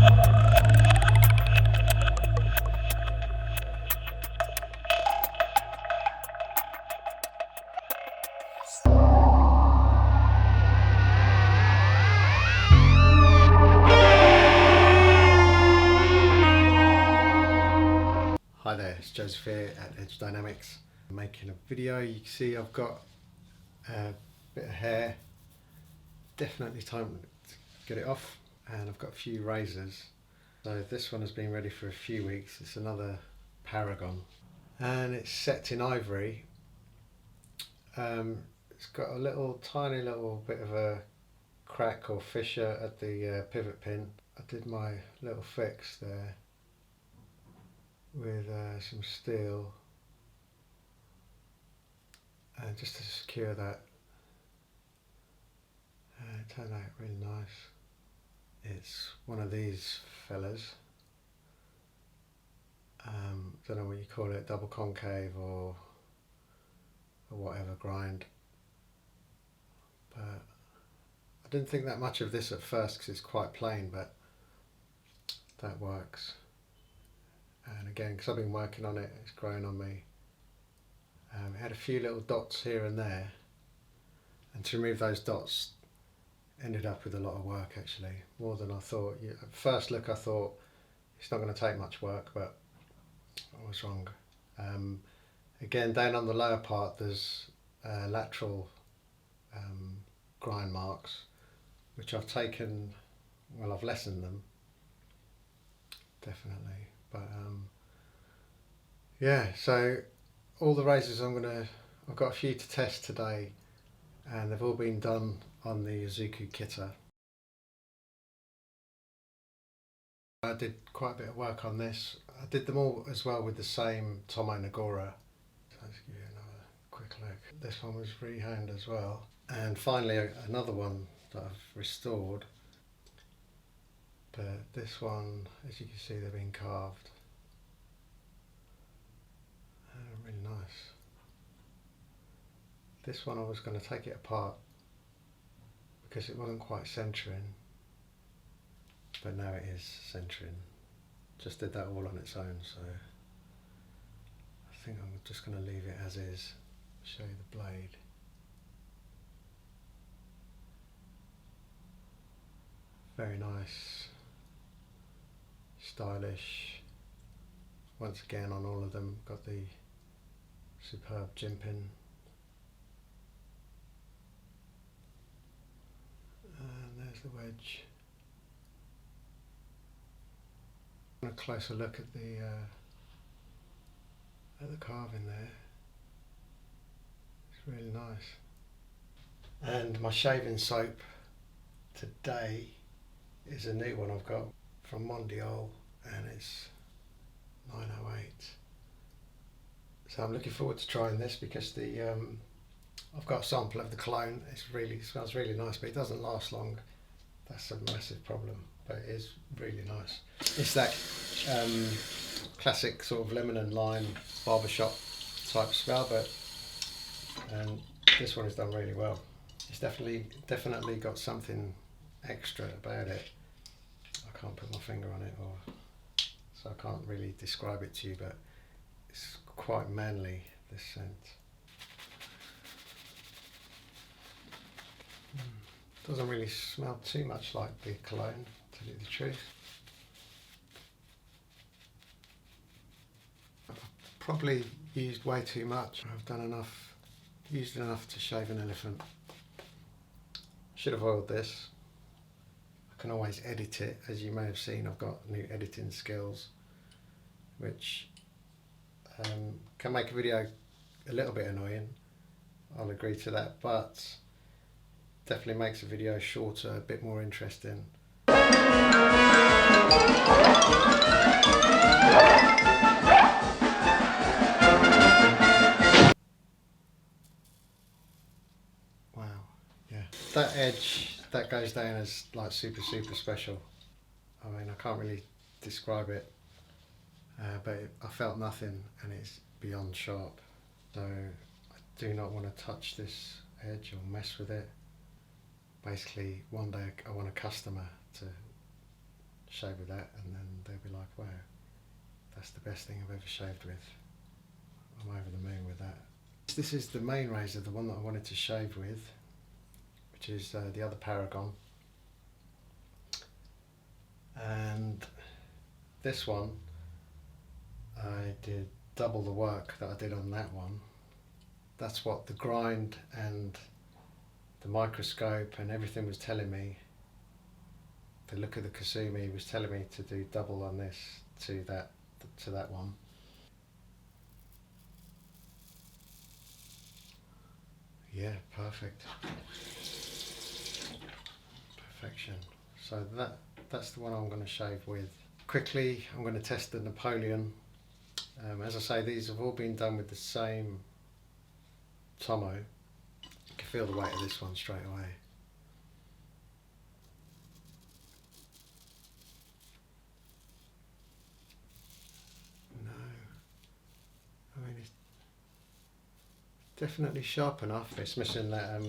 Hi there, it's Joseph here at Edge Dynamics. I'm making a video. You can see I've got a bit of hair, definitely time to get it off, and I've got a few razors. So this one has been ready for a few weeks. It's another Paragon and it's set in ivory. It's got a tiny little bit of a crack or fissure at the pivot pin. I did my little fix there with some steel and just to secure that. It turned out really nice. It's one of these fellas. Don't know what you call it, double concave or whatever grind. But I didn't think that much of this at first because it's quite plain, but that works. And again, because I've been working on it, it's growing on me. It had a few little dots here and there, and to remove those dots ended up with a lot of work, actually, more than I thought. At first look I thought it's not going to take much work, but I was wrong. Again, down on the lower part there's lateral grind marks, which I've taken, well, I've lessened them, definitely. But yeah, so all the razors I've got a few to test today, and they've all been done on the Izuku Kita. I did quite a bit of work on this. I did them all as well with the same Tomo Nagora. So let's give you another quick look. This one was freehand as well. And finally another one that I've restored. But this one, as you can see, they've been carved. Really nice. This one I was going to take it apart because it wasn't quite centering, but now it is centering. Just did that all on its own, so I think I'm just going to leave it as is. Show you the blade. Very nice, stylish. Once again, on all of them, got the superb jimping. And there's the wedge. A closer look at the carving there. It's really nice. And my shaving soap today is a new one I've got from Mondial, and it's 908. So I'm looking forward to trying this because I've got a sample of the clone. It smells really nice, but it doesn't last long. That's a massive problem, but it is really nice. It's that classic sort of lemon and lime barbershop type smell, but this one is done really well. It's definitely got something extra about it. I can't put my finger on it, so I can't really describe it to you, but it's quite manly, this scent. Doesn't really smell too much like the cologne, to tell you the truth. I've probably used way too much. I've used enough to shave an elephant. Should have oiled this. I can always edit it. As you may have seen, I've got new editing skills, which can make a video a little bit annoying. I'll agree to that, but definitely makes a video shorter, a bit more interesting. Wow, yeah. That edge, that goes down as like super special. I mean, I can't really describe it, but I felt nothing and it's beyond sharp. So I do not want to touch this edge or mess with it. Basically, one day I want a customer to shave with that, and then they'll be like, wow, that's the best thing I've ever shaved with. I'm over the moon with that. This is the main razor, the one that I wanted to shave with, which is the other Paragon. And this one, I did double the work that I did on that one. That's what the grind and the microscope and everything was telling me. The look of the Kasumi was telling me to do double on this to that one. Yeah, perfect. Perfection. So that's the one I'm going to shave with. Quickly, I'm going to test the Napoleon. As I say, these have all been done with the same Tomo. You can feel the weight of this one straight away. No, I mean it's definitely sharp enough. It's missing that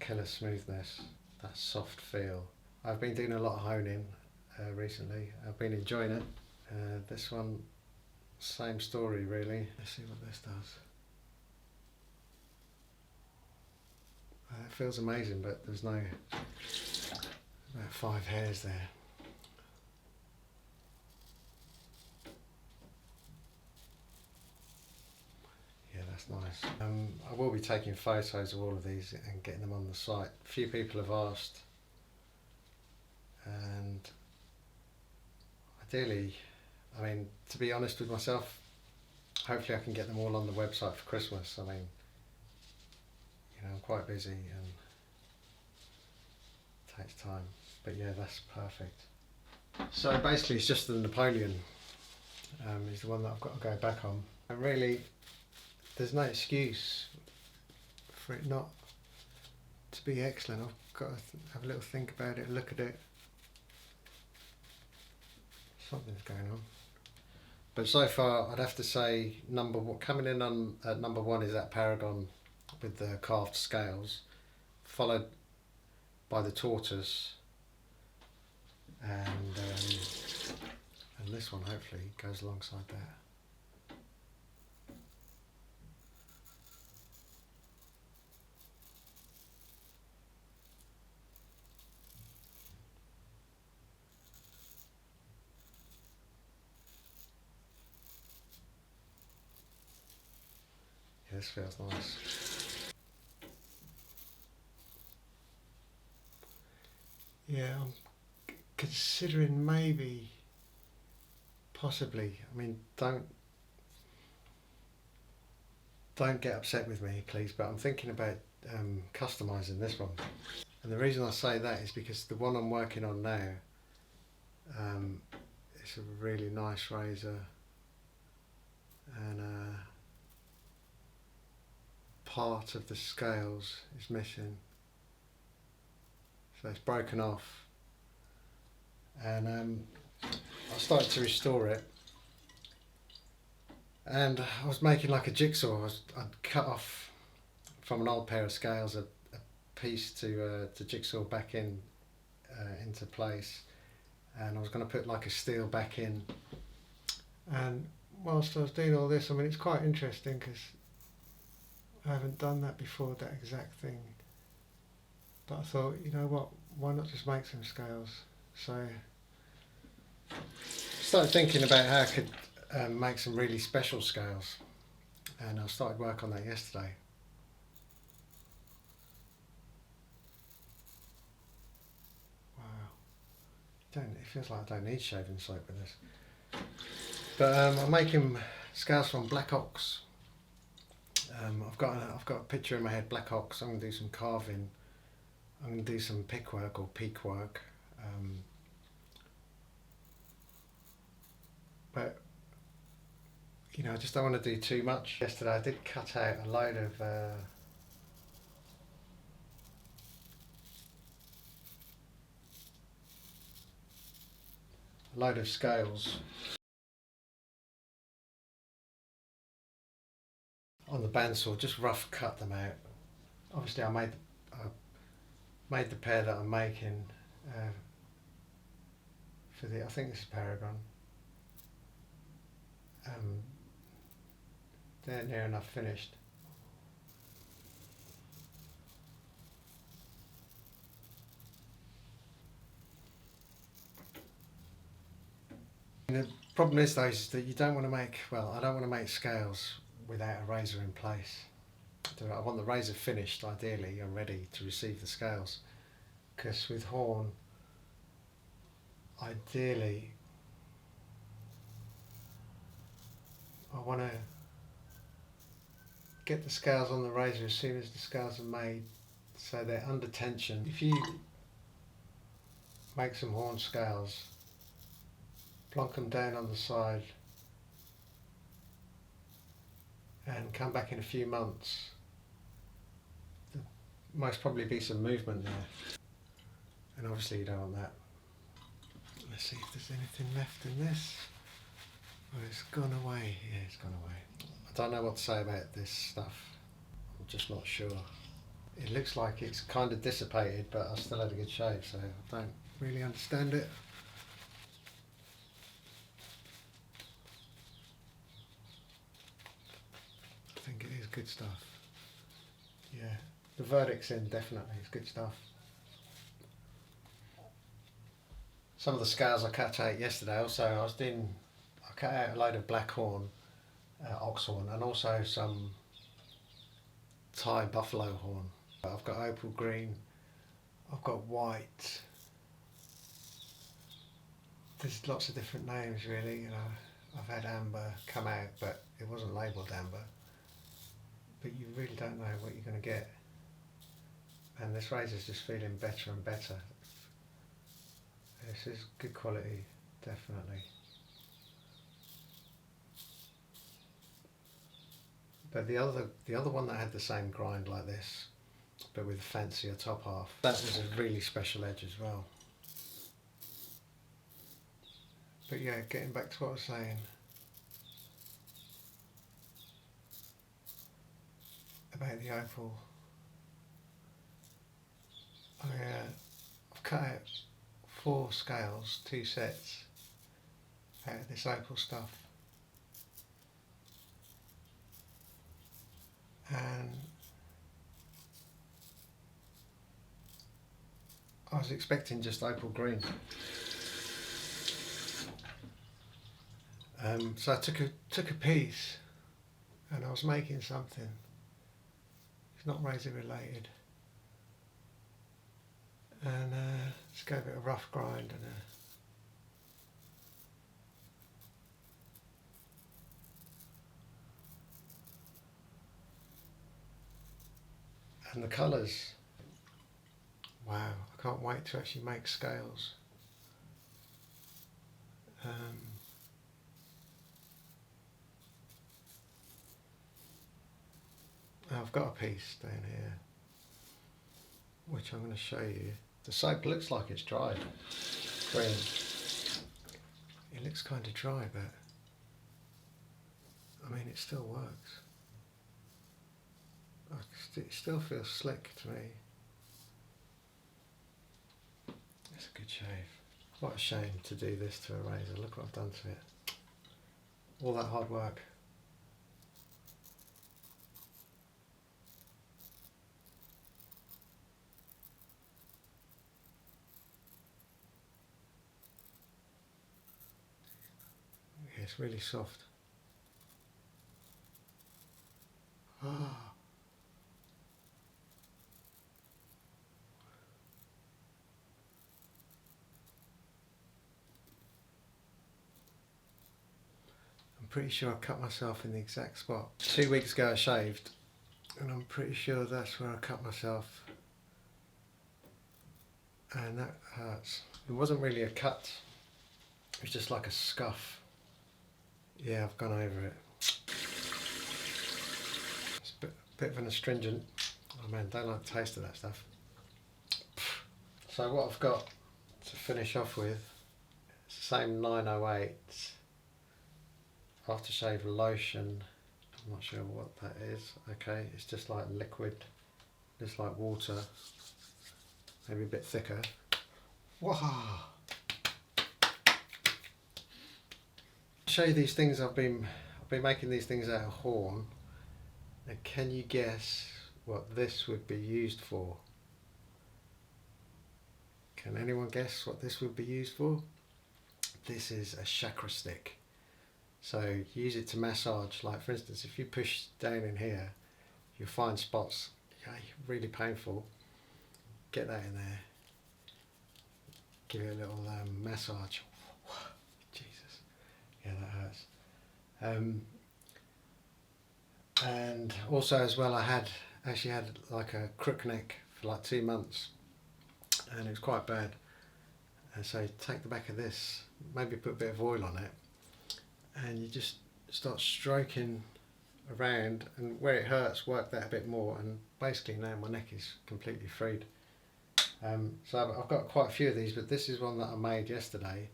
killer smoothness, that soft feel. I've been doing a lot of honing recently. I've been enjoying it. This one, same story really. Let's see what this does. It feels amazing, but there's about 5 hairs there. Yeah, that's nice. I will be taking photos of all of these and getting them on the site. A few people have asked, and ideally, I mean, to be honest with myself, hopefully I can get them all on the website for Christmas. I mean, you know, I'm quite busy and it takes time, but yeah, that's perfect. So basically it's just the Napoleon is the one that I've got to go back on. And really, there's no excuse for it not to be excellent. I've got to have a little think about it, look at it. Something's going on. But so far, I'd have to say coming in on at number 1 is that Paragon with the carved scales, followed by the tortoise, and this one hopefully goes alongside that. Yeah, this feels nice. Yeah, I'm considering maybe, possibly. I mean, don't get upset with me, please. But I'm thinking about customising this one, and the reason I say that is because the one I'm working on now, it's a really nice razor, and part of the scales is missing, so it's broken off, and I started to restore it, and I was making like a jigsaw. I'd cut off from an old pair of scales a piece to jigsaw back into place, and I was going to put like a steel back in. And whilst I was doing all this, I mean, it's quite interesting because I haven't done that before, that exact thing. But I thought, you know what, why not just make some scales? So I started thinking about how I could make some really special scales, and I started work on that yesterday. Wow, it feels like I don't need shaving soap with this. But I'm making scales from black ox. I've got a picture in my head, black ox. I'm going to do some carving. I'm going to do some pick work or peak work. But you know, I just don't want to do too much. Yesterday I did cut out a load of scales on the bandsaw, just rough cut them out. Obviously I made the pair that I'm making for the, I think this is Paragon. They're near enough finished. The problem is though is that you don't want to make, well, I don't want to make scales without a razor in place. I want the razor finished ideally and ready to receive the scales, because with horn, ideally I want to get the scales on the razor as soon as the scales are made, so they're under tension. If you make some horn scales, plonk them down on the side and come back in a few months, there most probably be some movement there, and obviously you don't want that. Let's see if there's anything left in this. Oh, it's gone away. Yeah, it's gone away. I don't know what to say about this stuff. I'm just not sure. It looks like it's kind of dissipated, but I still had a good shave, so I don't really understand it. I think it is good stuff. Yeah, the verdict's in, definitely. It's good stuff. Some of the scales I cut out yesterday, also I cut out a load of black horn, ox horn, and also some Thai buffalo horn. I've got opal green, I've got white. There's lots of different names really, you know. I've had amber come out, but it wasn't labelled amber. But you really don't know what you're going to get. And this razor's just feeling better and better. This is good quality, definitely. But the other one that had the same grind like this, but with a fancier top half, that was a really special edge as well. But yeah, getting back to what I was saying, about the opal, I've cut out 4 scales, 2 sets out of this opal stuff, and I was expecting just opal green. So I took a piece and I was making something. It's not razor related, and just gave it a rough grind and the colours. Wow, I can't wait to actually make scales. I've got a piece down here which I'm going to show you. The soap looks like it's dried. Green. It looks kind of dry, but I mean it still works. It still feels slick to me. It's a good shave. What a shame to do this to a razor. Look what I've done to it. All that hard work. Yeah, it's really soft. Ah. I'm pretty sure I cut myself in the exact spot. 2 weeks ago I shaved, and I'm pretty sure that's where I cut myself, and that hurts. It wasn't really a cut, it was just like a scuff. Yeah, I've gone over it. It's a bit of an astringent. Oh man, don't like the taste of that stuff. So what I've got to finish off with, it's the same 908 aftershave lotion. I'm not sure what that is. Okay, it's just like liquid, just like water, maybe a bit thicker. Wow! show you these things. I've been making these things out of horn. And can you guess what this would be used for? Can anyone guess what this would be used for? This is a chakra stick. So use it to massage. Like for instance, if you push down in here, you'll find spots really painful. Get that in there. Give it a little massage. Jesus, yeah, that hurts. And also as well, I actually had like a crook neck for like 2 months, and it was quite bad. And so take the back of this, maybe put a bit of oil on it, and you just start stroking around, and where it hurts, work that a bit more, and basically now my neck is completely freed. So I've got quite a few of these, but this is one that I made yesterday.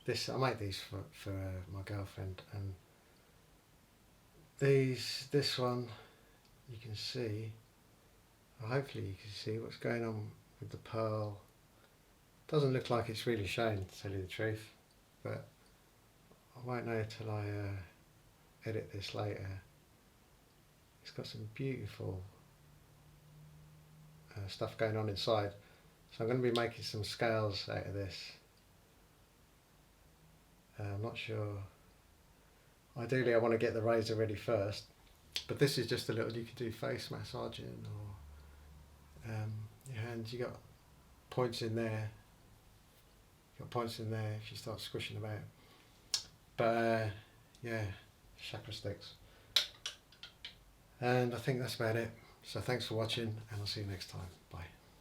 I made these for my girlfriend, and this one you can see. Hopefully you can see what's going on with the pearl. Doesn't look like it's really showing, to tell you the truth, but I won't know till I edit this later. It's got some beautiful stuff going on inside, so I'm going to be making some scales out of this. I'm not sure. Ideally I want to get the razor ready first, but this is just a little, you could do face massaging, or your hands. You got points in there. Got points in there if you start squishing about. But yeah, chakra sticks. And I think that's about it. So thanks for watching, and I'll see you next time. Bye.